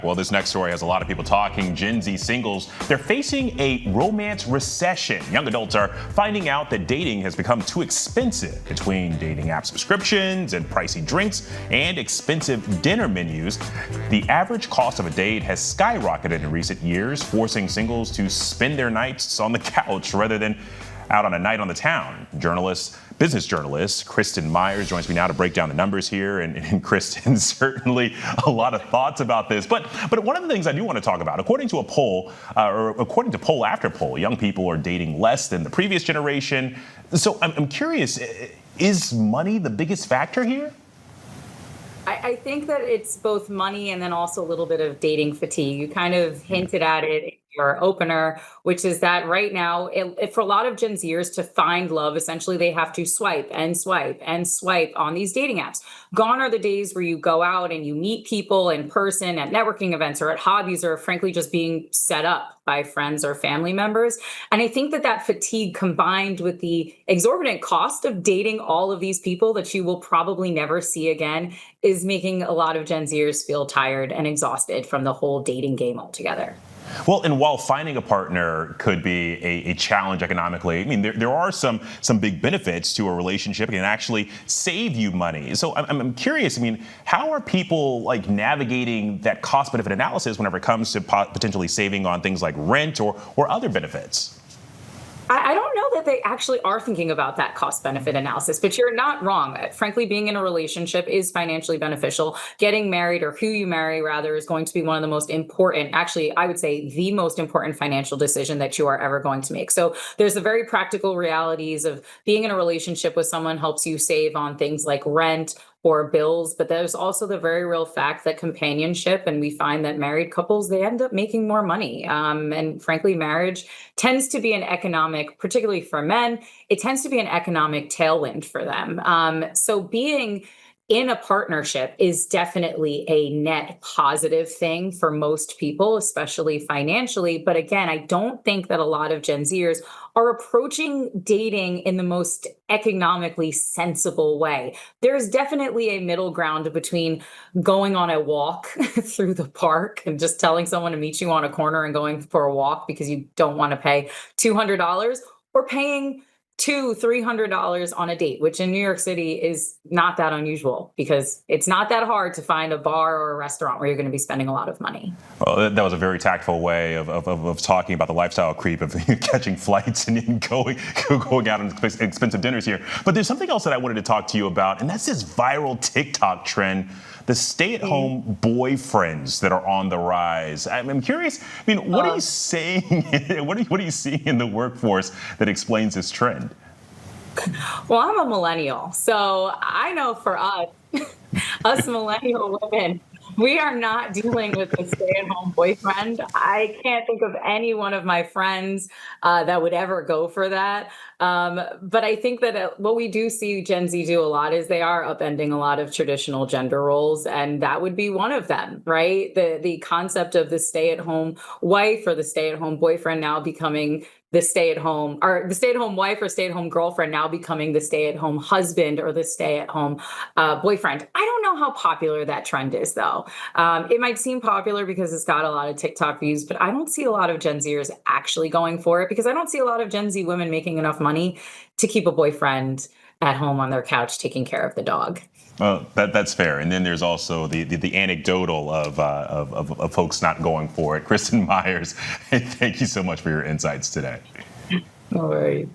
Well, this next story has a lot of people talking. Gen Z singles, they're facing a romance recession. Young adults are finding out that dating has become too expensive between dating app subscriptions and pricey drinks and expensive dinner menus. The average cost of a date has skyrocketed in recent years, forcing singles to spend their nights on the couch rather than out on a night on the town. Business journalist Kristin Myers joins me now to break down the numbers here. And Kristin, certainly a lot of thoughts about this. But one of the things I do want to talk about, according to a poll, or according to poll after poll, young people are dating less than the previous generation. So I'm curious, is money the biggest factor here? I think that it's both money and then also a little bit of dating fatigue. You kind of hinted at it in your opener, which is that right now, for a lot of Gen Zers to find love, essentially they have to swipe and swipe and swipe on these dating apps. Gone are the days where you go out and you meet people in person at networking events or at hobbies or frankly just being set up by friends or family members. And I think that fatigue combined with the exorbitant cost of dating all of these people that you will probably never see again is making a lot of Gen Zers feel tired and exhausted from the whole dating game altogether. Well, and while finding a partner could be a challenge economically, I mean, there are some big benefits to a relationship. It can actually save you money. So I'm curious, I mean, how are people like navigating that cost benefit analysis whenever it comes to potentially saving on things like rent or other benefits? I don't know that they actually are thinking about that cost benefit analysis, but you're not wrong. Frankly, being in a relationship is financially beneficial. Getting married, or who you marry rather, is going to be one of the most important, actually, I would say the most important financial decision that you are ever going to make. So there's the very practical realities of being in a relationship with someone helps you save on things like rent or bills, but there's also the very real fact that companionship, and we find that married couples, they end up making more money. And frankly, marriage tends to be an economic, particularly for men, it tends to be an economic tailwind for them. So being in a partnership is definitely a net positive thing for most people, especially financially. But again, I don't think that a lot of Gen Zers are approaching dating in the most economically sensible way. There's definitely a middle ground between going on a walk through the park and just telling someone to meet you on a corner and going for a walk because you don't want to pay $200, or paying $200-300 on a date, which in New York City is not that unusual because it's not that hard to find a bar or a restaurant where you're going to be spending a lot of money. Well, that was a very tactful way of talking about the lifestyle creep of catching flights and going out on expensive dinners here. But there's something else that I wanted to talk to you about, and that's this viral TikTok trend, the stay-at-home boyfriends that are on the rise. I'm curious, I mean, what are you saying? What are you seeing in the workforce that explains this trend? Well, I'm a millennial, so I know for us millennial women, we are not dealing with a stay-at-home boyfriend. I can't think of any one of my friends that would ever go for that. But I think that what we do see Gen Z do a lot is they are upending a lot of traditional gender roles, and that would be one of them, right? The concept of the stay-at-home wife or the stay-at-home boyfriend now becoming the stay-at-home, or the stay-at-home wife or stay-at-home girlfriend now becoming the stay-at-home husband or the stay-at-home boyfriend. I don't know how popular that trend is, though. It might seem popular because it's got a lot of TikTok views, but I don't see a lot of Gen Zers actually going for it because I don't see a lot of Gen Z women making enough money to keep a boyfriend at home on their couch taking care of the dog. Well, that's fair. And then there's also the anecdotal of folks not going for it. Kristin Myers, thank you so much for your insights today. No worries.